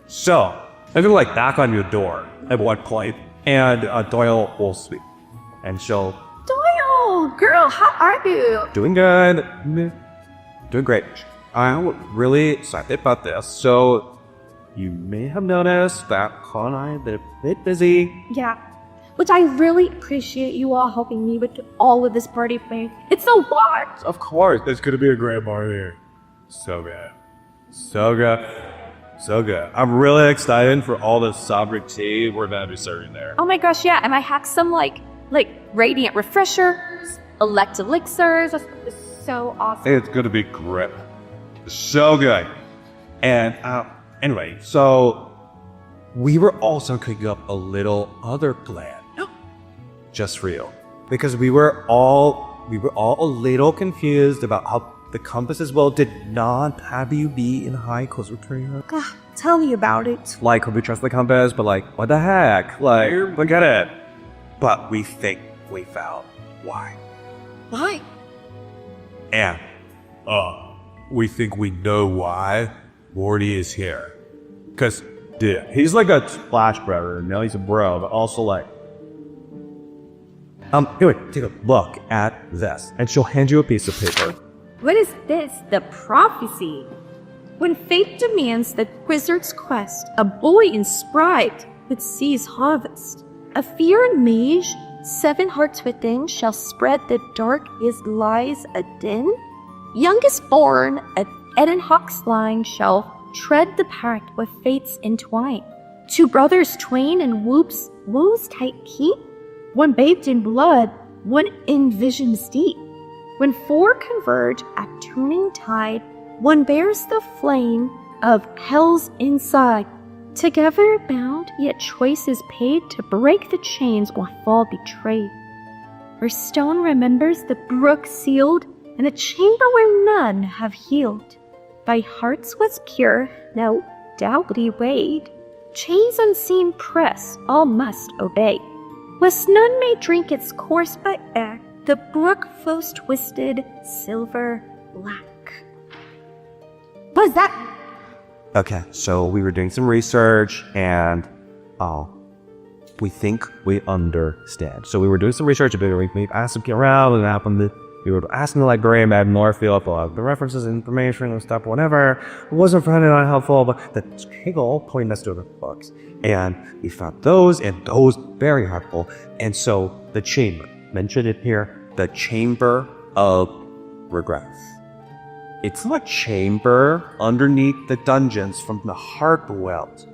So they're gonna like knock on your door at one point, and Doyle will speak, and she'll Doyle, girl, how are you? doing good, doing great. I'm really excited about this. So you may have noticed that Claude and I have been a bit busy. Yeah, which I really appreciate you all helping me with all of this party thing. It's a lot. Of course, it's gonna be a great party. So good. So good. So good. I'm really excited for all the sovereign tea we're gonna be serving there. Oh my gosh, yeah, and I hacked some like radiant refreshers, elect elixirs. It's so awesome. It's gonna be great. So good. And anyway, so we were also cooking up a little other plan. Just for you. Because we were all a little confused about how the compass as well did not have you be in high close return. Tell me about it. Like, we trust the compass, but like, what the heck? Like, forget it. But we think we found why. Why? And, we think we know why Morty is here. Cause, Yeah, he's like a splash brother. No, he's a bro, but also like. Anyway, take a look at this, and she'll hand you a piece of paper. What is this? The prophecy. When fate demands the wizard's quest, a boy inscribed with sea's harvest. A fear and mage, 7 hearts within, shall spread the dark his lies a din. Youngest born, at Eden Hawk's line shall tread the pact with fates entwine. 2 brothers twain and whoops woes tight keep. One bathed in blood, one in visions deep. When 4 converge at turning tide, one bears the flame of hell's inside. Together bound, yet choice is paid to break the chains or fall betrayed. Her stone remembers the brook sealed, and a chamber where none have healed. By hearts was pure, now doubtly weighed. Chains unseen press, all must obey. Lest none may drink its course but act, the brook flows twisted, silver black. What's that? Okay, so we were doing some research, and we think we understand. So we were doing some research, we asked some around, and happened. We were asking the librarian at Northfield for the references, information, and stuff, whatever. It wasn't finding it helpful, but the Hegel pointed us to the books. And we found those, and those very helpful. And so the chamber, mentioned it here, the Chamber of Regrets. It's a chamber underneath the dungeons from the Heartwelt.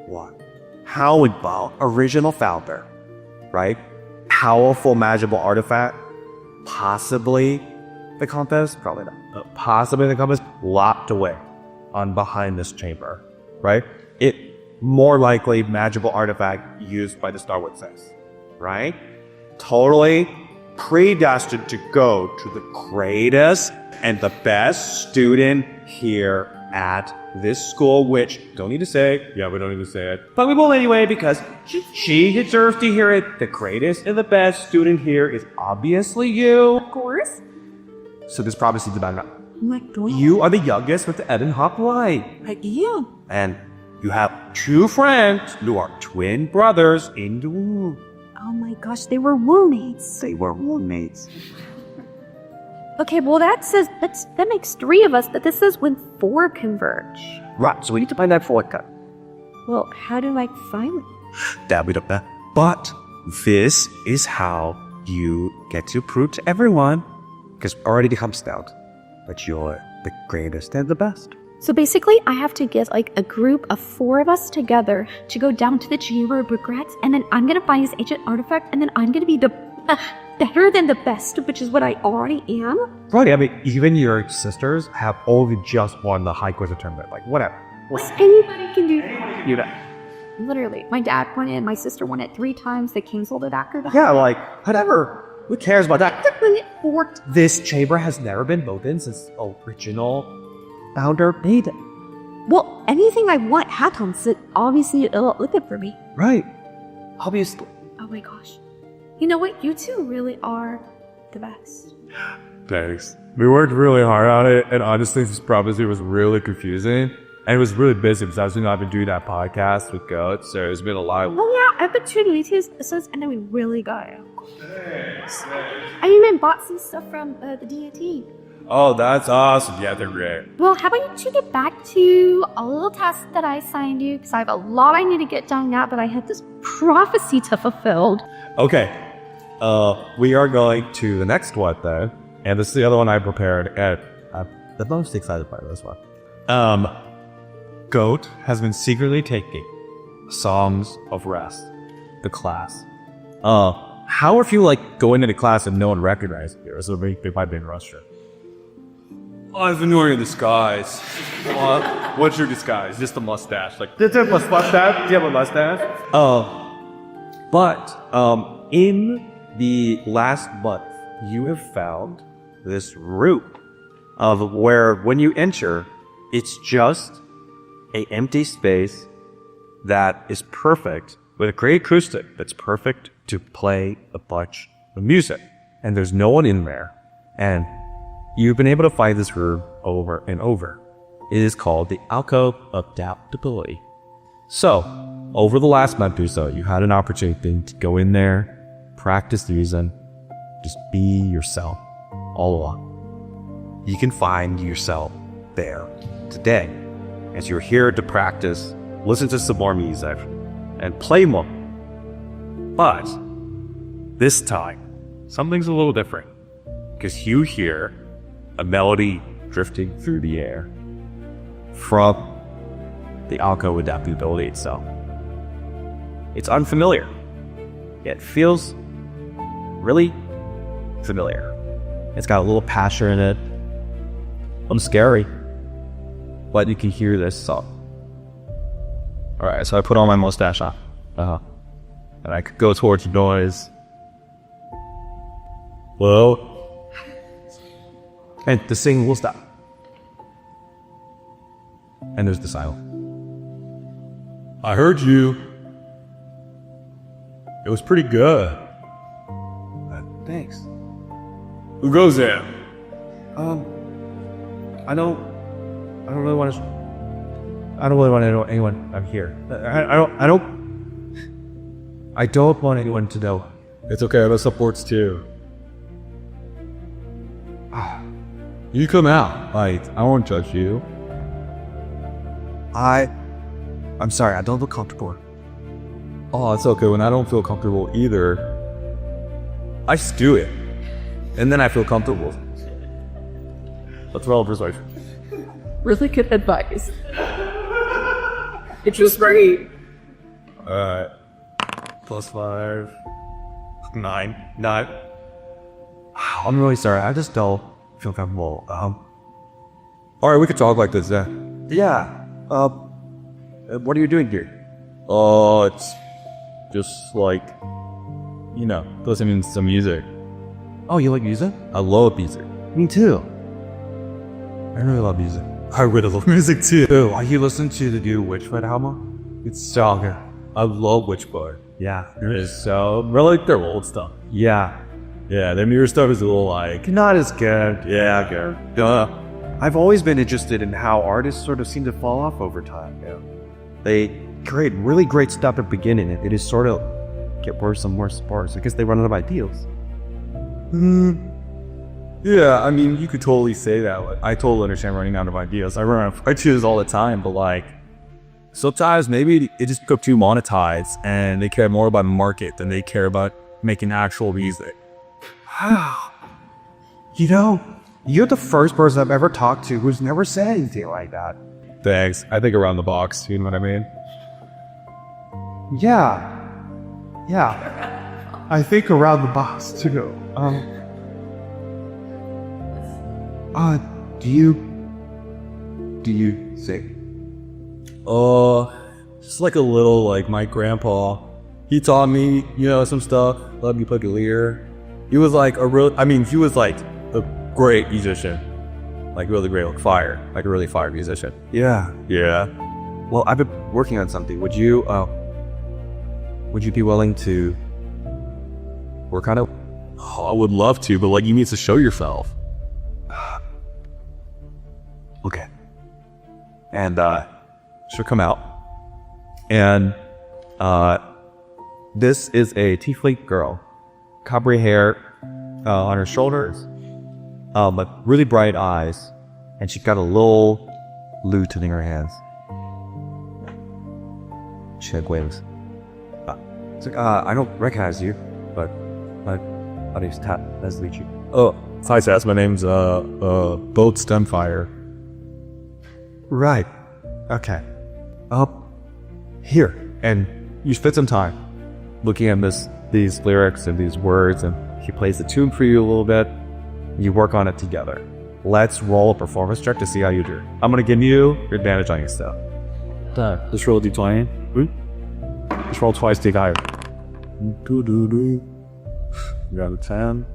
What? How about original founder, right? Powerful magical artifact. Possibly the compass, probably not. Possibly the compass locked away on behind this chamber, right? It more likely magical artifact used by the Star Wars says, right? Totally predestined to go to the greatest and the best student here at this school, which don't need to say. Yeah, we don't need to say it. But we will anyway, because she deserves to hear it. The greatest and the best student here is obviously you. Of course. So this prophecy is about now. Like Doyle. You are the youngest with the Eden Hawk line. Like you. And you have 2 friends who are twin brothers in the womb. Oh my gosh, they were roommates. They were roommates. Okay, well that makes 3 of us, but this says when 4 converge. Right, so we need to find that 4th cut. Well, how do I find it? That we don't know. But this is how you get to prove to everyone, because already comes out that you're the greatest and the best. So basically, I have to get like a group of 4 of us together to go down to the Chamber of Regrets, and then I'm gonna find this ancient artifact, and then I'm gonna be the better than the best, which is what I already am. Right, I mean, even your sisters have only just won the High Quizzer tournament. Like, whatever. Anybody can do You know. Literally, my dad won it, my sister won it 3 times. They canceled it after that. Yeah, like, whatever. Who cares about that? This chamber has never been opened since the original founder made it. Well, anything I want happens. It obviously it'll look good for me. Right. Obviously. Oh my gosh. You know what? You two really are the best. Thanks. We worked really hard on it, and honestly, this prophecy was really confusing. And it was really busy because I was not been doing that podcast with Goat, so it's been a lot. Oh yeah, I've been tuning into his episodes and then we really got it. I even bought some stuff from the D&T. Oh, that's awesome. Yeah, they're great. Well, how about you two get back to a little task that I assigned you, because I have a lot I need to get done now, but I have this prophecy to fulfill. Okay. We are going to the next one then. And this is the other one I prepared. And I'm the most excited by this one. Goat has been secretly taking Songs of Rest, the class. How if you like go into the class and no one recognizes you? So they might be in Russia. I've been wearing a disguise. What's your disguise? Just a mustache. Like, Did you have a mustache? Do you have a mustache? But in the last month, you have found this room of where when you enter, it's just an empty space that is perfect with a great acoustic that's perfect to play a bunch of music. And there's no one in there. And you've been able to find this room over and over. It is called the Alcove of Adaptability. So, over the last month or so, you had an opportunity to go in there, practice using, just be yourself all along. You can find yourself there today as you're here to practice, listen to some more music, and play more. But this time, something's a little different because you hear a melody drifting through the air from the alcove adaptability itself. It's unfamiliar. It feels really familiar. It's got a little passion in it. I'm scary. But you can hear this song. Alright, so I put on my mustache on. And I could go towards the noise. Well, and the singing will stop. And there's the silence. I heard you. It was pretty good. Thanks. who goes there? I don't really want to. I don't really want to know anyone. I'm here. I don't want anyone to know. It's okay, I have supports too. You come out. Like, I won't judge you. I'm sorry, I don't feel comfortable. Oh, it's okay. When I don't feel comfortable either, I just do it. And then I feel comfortable. Let's roll persuasion. Really good advice. It was great. Alright. +5. 9. I'm really sorry, I just don't feel comfortable. Alright, we could talk like this, yeah. Yeah. What are you doing here? It's just like, listening to some music. Oh, you like music? I love music. Me too. I really love music. I really love music too. Are you listening to the new Witchfoot album? It's so good. I love Witchfoot. Yeah. It is so, really like their old stuff. Yeah. Yeah, their newer stuff is a little like, Not as good. yeah, good. Duh. I've always been interested in how artists sort of seem to fall off over time. Yeah. They create really great stuff at the beginning, and it is sort of get worse and worse sparse because they run out of ideas. Yeah, I mean, you could totally say that. I totally understand running out of ideas. I run out of ideas all the time, but like, sometimes maybe it just got too monetized and they care more about market than they care about making actual music. You're the first person I've ever talked to who's never said anything like that. Thanks. I think around the box, you know what I mean? Yeah. I think around the box too. Do you sing? Just like a little, like my grandpa. He taught me, some stuff. Let me play the lyre. He was like he was like a great musician. Like really great, like fire. Like a really fire musician. Yeah. Yeah. Well, I've been working on something. Would you be willing to work on it? Oh, I would love to, but like you need to show yourself. Okay. And she'll come out. And this is a tiefling girl. Coppery hair on her shoulders. But really bright eyes. And she's got a little lute in her hands. She waves. It's like, I don't recognize you, but my name's Nice to meet you. Oh, hi Sass, my name's Boat Stemfire. Right. Okay. Here. And you spend some time looking at these lyrics and these words, and he plays the tune for you a little bit. You work on it together. Let's roll a performance check to see how you do. I'm gonna give you your advantage on your stuff. Just roll a d20. Just roll twice, take higher. You got a 10.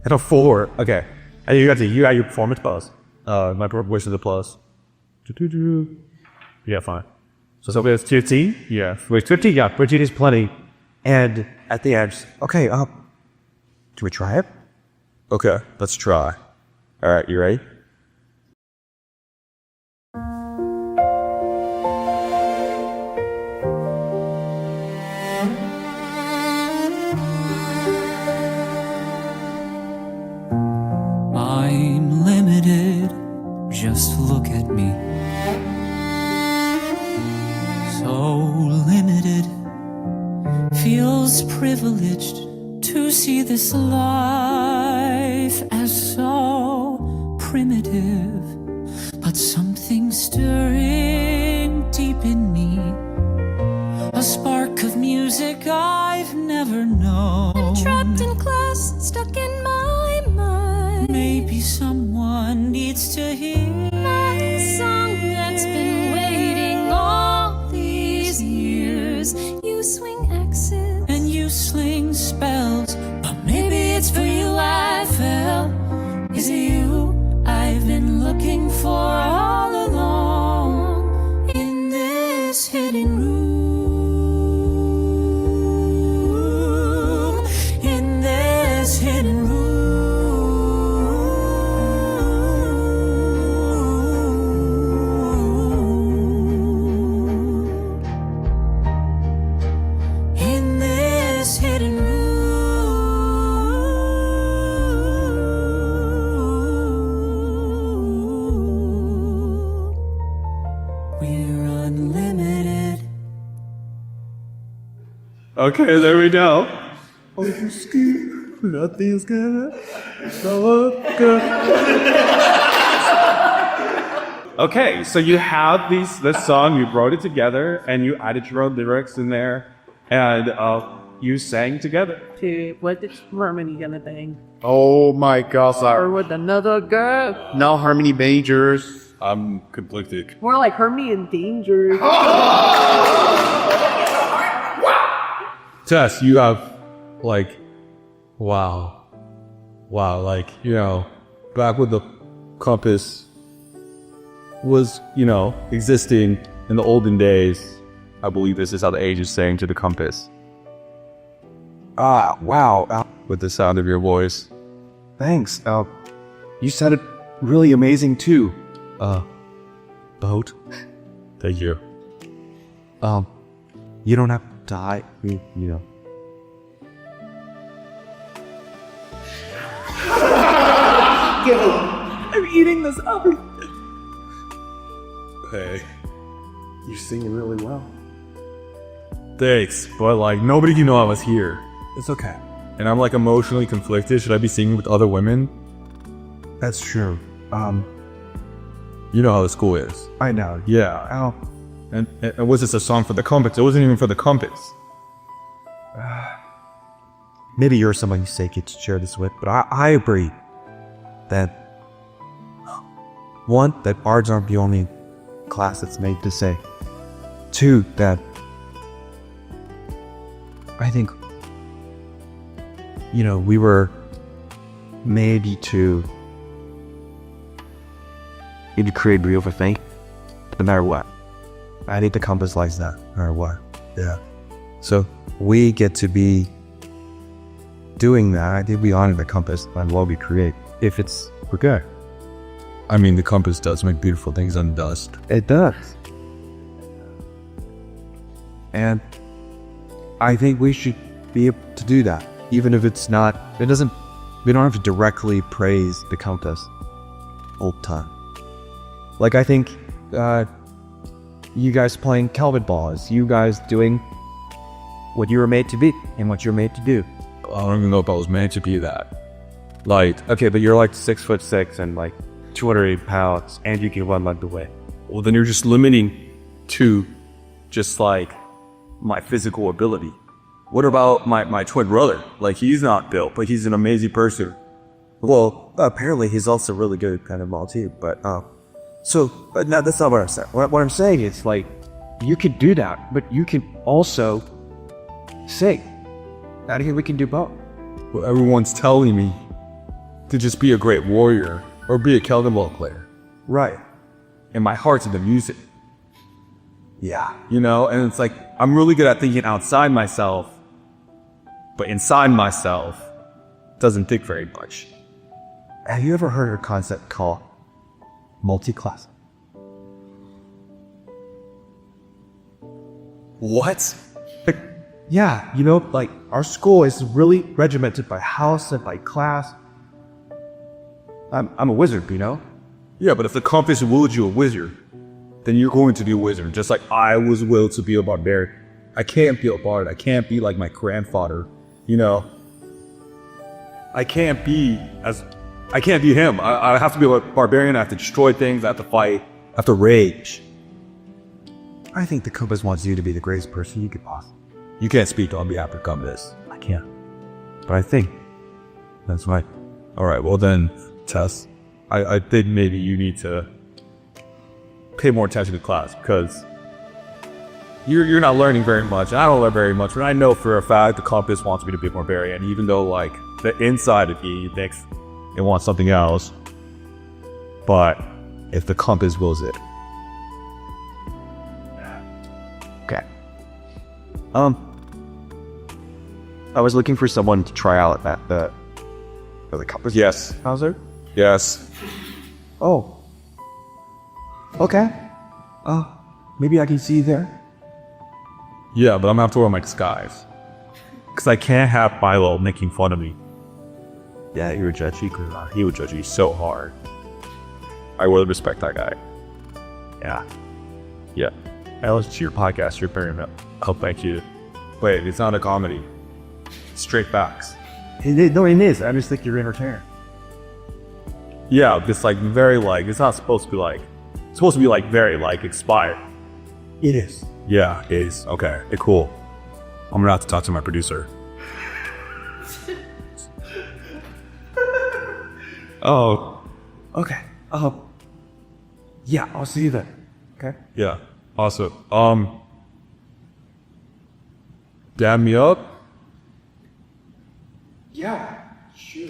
And a 4. Okay. And you got your performance plus. My performance is a plus. Yeah, fine. So it's 15? Yeah. Wait, 15? Yeah, 15 is plenty. And at the end, okay, do we try it? Okay, let's try. Alright, you ready? I'm limited, just look at me. So limited, feels privileged to see this life as so primitive. But something's stirring deep in me, a spark of music I've never known. I'm trapped in class, stuck in my mind. Maybe someone needs to hear My song that's been waiting all these years. You swing axes and you sling spells, but maybe it's for you I fell. Is it you I've been looking for all along in this hidden room, in this hidden room. In this hidden room, we're unlimited. Okay, there we go. Nothing's gonna so good. Okay, so you have this song, you wrote it together, and you added your own lyrics in there, and you sang together. To what is Harmony gonna think? Oh my gosh. Or with another girl? No harmony majors. I'm conflicted. More like Harmony in danger. Tess, you have, like, wow, like, back when the compass was, existing in the olden days, I believe this is how the age is saying to the compass. Wow. With the sound of your voice. Thanks. You sounded really amazing too. Boat. Thank you. You don't have to die. I'm eating this up. Hey, you're singing really well. Thanks, but like nobody can know I was here. It's okay. And I'm like emotionally conflicted. Should I be singing with other women? That's true. You know how the school is. I know. Yeah. And was this a song for the compass? It wasn't even for the compass. maybe you're somebody you say get to share this with, but I agree that one, that bards aren't the only class that's made to say. Two, that I think, we were made to create real thing, no matter what. I think the compass likes that, no matter what. Yeah. So we get to be doing that. I think we honor the compass and what we create. If we're good. I mean, the compass does make beautiful things on dust. It does. And I think we should be able to do that. Even if we don't have to directly praise the compass all the time. Like, I think, you guys playing Calvin ball is you guys doing what you were made to be and what you're made to do. I don't even know if I was meant to be that. Like, Okay, but you're like 6'6" and like 280 pounds, and you can run the way. well, then you're just limiting to just like my physical ability. What about my twin brother? Like, he's not built, but he's an amazing person. Well, apparently he's also really good at ball too. But but no, that's not what I'm saying. What I'm saying is, like, you could do that, but you can also sing. Out here, we can do both. Well, everyone's telling me to just be a great warrior or be a Kelvin ball player. Right. And my heart's in the music. Yeah. And it's like, I'm really good at thinking outside myself, but inside myself doesn't think very much. Have you ever heard of a concept called multi-class? What? Yeah, like, our school is really regimented by house and by class. I'm a wizard, Yeah, but if the compass willed you a wizard, then you're going to be a wizard, just like I was willed to be a barbarian. I can't be a bard. I can't be like my grandfather, I can't be him. I have to be a barbarian. I have to destroy things. I have to fight. I have to rage. I think the compass wants you to be the greatest person you could possibly. You can't speak on behalf of the compass. I can't. But I think that's right. All right, well then, Tess, I think maybe you need to pay more attention to class, because you're not learning very much, and I don't learn very much, but I know for a fact the compass wants me to be a barbarian, even though, like, the inside of me thinks it wants something else. But if the compass wills it. Okay. I was looking for someone to try out at the compass. Yes. Hauser? Yes. Oh. Okay. Maybe I can see you there. Yeah, but I'm gonna have to wear my disguise. Because I can't have Milo making fun of me. Yeah, you would judge. He would judge me so hard. I really respect that guy. Yeah. Yeah. I listen to your podcast. You're very oh, thank you. Wait, it's not a comedy. Straight facts. No, it is. I just think you're entertaining. Yeah, this like very like, it's not supposed to be like, it's supposed to be like very like inspired. It is. Yeah, it is. Okay, cool. I'm gonna have to talk to my producer. Oh. Okay. Yeah, I'll see you then. Okay. Yeah. Awesome. Dab me up? Yeah. Sure.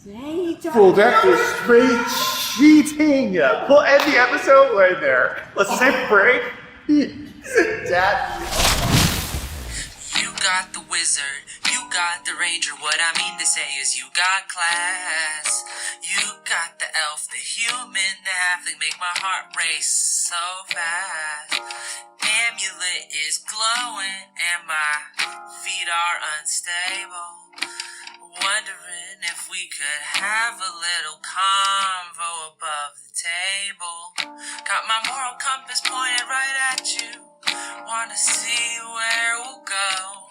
Well, that is straight cheating. We'll end the episode right there. Let's take a break. Dad. You got the wizard, you got the ranger. What I mean to say is you got class. You got the elf, the human, the halfling. Make my heart race so fast. Amulet is glowing and my feet are unstable. Wondering if we could have a little convo above the table. Got my moral compass pointed right at you. Wanna see where we'll go.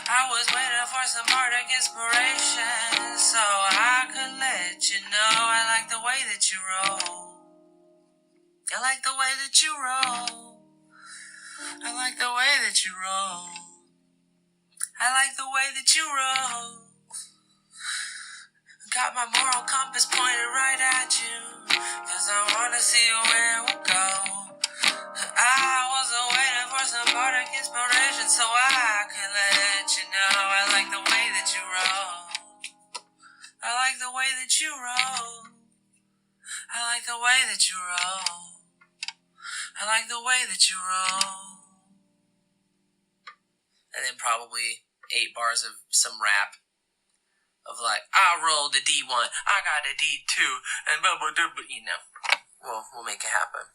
I was waiting for some bardic inspiration so I could let you know I like the way that you roll. I like the way that you roll. I like the way that you roll. I like the way that you roll. Got my moral compass pointed right at you, 'cause I wanna see where we'll go. I wasn't waiting for some bardic inspiration so I could let you know. I like the way that you roll. I like the way that you roll. I like the way that you roll. I like the way that you roll. And then probably 8 bars of some rap. Of like, I rolled a D1, I got a D2, and blah, blah, blah, blah, you know. We'll make it happen.